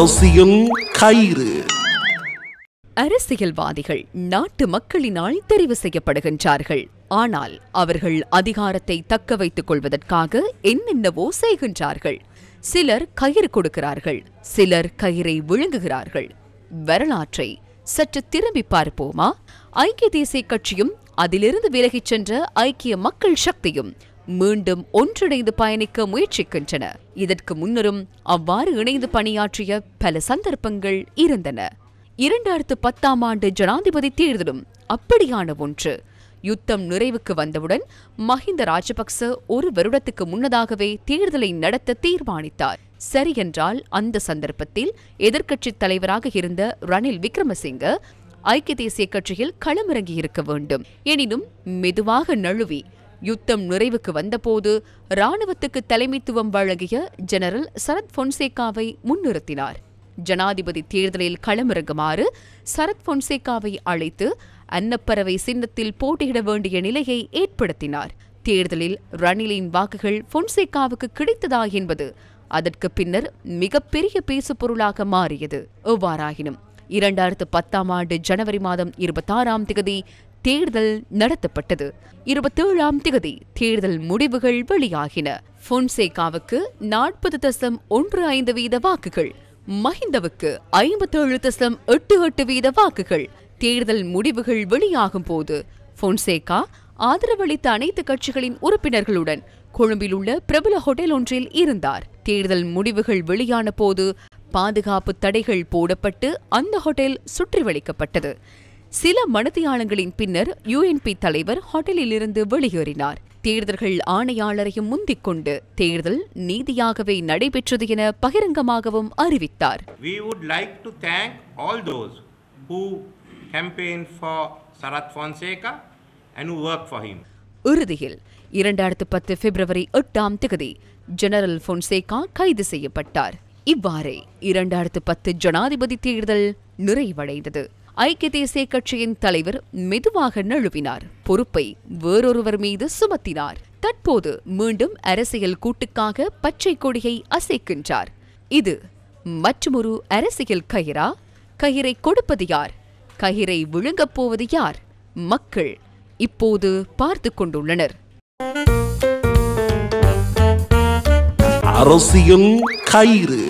அரசியல் கயிறு. அரசியல்வாதிகள் நாட்டு மக்களினால் தெரிவு செய்யப்படுகின்றார்கள். ஆனால் அவர்கள் அதிகாரத்தை தக்க வைத்துக் கொள்வதற்காக என்னென்னவோ செய்கின்றார்கள். சிலர் கயிறு கொடுக்கிறார்கள், சிலர் கயிறை விழுங்குகிறார்கள். வரலாற்றை சற்று திரும்பி பார்ப்போமா? ஐக்கிய தேசிய கட்சியும் அதிலிருந்து விலகிச் சென்ற ஐக்கிய மக்கள் சக்தியும் மீண்டும் ஒன்றிணைந்து பயணிக்க முயற்சிக்கின்றன. இதற்கு முன்னரும் அவ்வாறு இணைந்து பணியாற்றிய பல சந்தர்ப்பங்கள் இருந்தன. 2010ஆம் ஆண்டு ஜனாதிபதி தேர்தலும் அப்படியான ஒன்று. யுத்தம் நிறைவுக்கு வந்தவுடன் மஹிந்த ராஜபக்ச ஒரு வருடத்துக்கு முன்னதாகவே தேர்தலை நடத்த தீர்மானித்தார். சரியென்றால் அந்த சந்தர்ப்பத்தில் எதிர்க்கட்சித் தலைவராக இருந்த ரணில் விக்ரமசிங்க ஐக்கிய தேசிய கட்சியில் களமிறங்கியிருக்க வேண்டும். எனினும் மெதுவாக நழுவி யுத்தம் நிறைவுக்கு வந்தபோது இராணுவத்துக்கு தலைமைத்துவம் வழங்கிய ஜெனரல் சரத் பொன்சேகாவை முன்னிறுத்தினார். ஜனாதிபதி தேர்தலில் களமிறங்குமாறு சரத் பொன்சேகாவை அழைத்து அன்னப்பறவை சின்னத்தில் போட்டியிட வேண்டிய நிலையை ஏற்படுத்தினார். தேர்தலில் ரணிலின் வாக்குகள் பொன்சேகாவுக்கு கிடைத்ததா என்பது அதற்கு பின்னர் மிகப்பெரிய பேசுபொருளாக மாறியது. எவ்வாறாயினும் 2010ஆம் ஆண்டு ஜனவரி மாதம் 26ஆம் தேதி தேர்தல் நடத்தப்பட்டது. 27ஆம் தேதி தேர்தல் முடிவுகள் வெளியாகின. பொன்சேகாவுக்கு 40.15% வாக்குகள், மஹிந்தவுக்கு 57.88% வாக்குகள். தேர்தல் முடிவுகள் வெளியாகும் போது பொன்சேகா ஆதரவளித்த அனைத்து கட்சிகளின் உறுப்பினர்களுடன் கொழும்பில் உள்ள பிரபல ஹோட்டல் ஒன்றில் இருந்தார். தேர்தல் முடிவுகள் வெளியான போது பாதுகாப்பு தடைகள் போடப்பட்டு அந்த ஹோட்டல் சுற்றி வளைக்கப்பட்டது. சில மணித்தியாலங்களின் பின்னர் யுஎன்பி தலைவர் ஹோட்டலில் இருந்து வெளியேறினார். தேர்தல்கள் ஆணையாளரையும் முந்திக் கொண்டு தேர்தல் நீதியாகவே நடைபெற்றது என பகிரங்கமாகவும் அறிவித்தார். We would like to thank all those who campaigned for Sarath Fonseca and who worked for him. இறுதியில் 2010 பிப்ரவரி 8ஆம் தேதி ஜெனரல் பொன்சேகா கைது செய்யப்பட்டார். இவ்வாறே 2010 ஜனாதிபதி தேர்தல் நிறைவடைந்தது. ஐக்கிய தேசிய கட்சியின் தலைவர் மெதுவாக நழுவினார், பொறுப்பை வேறொருவர் மீது சுமத்தினார். தற்போது மீண்டும் அரசியல் கூட்டுக்காக பச்சை கொடியை அசைக்கின்றார். இது மற்றுமொரு அரசியல் கயிறா? கயிறை கொடுப்பது யார்? கயிறை விழுங்கப் போவது யார்? மக்கள் இப்போது பார்த்து கொண்டுள்ளனர். அரசியல் கயிறு.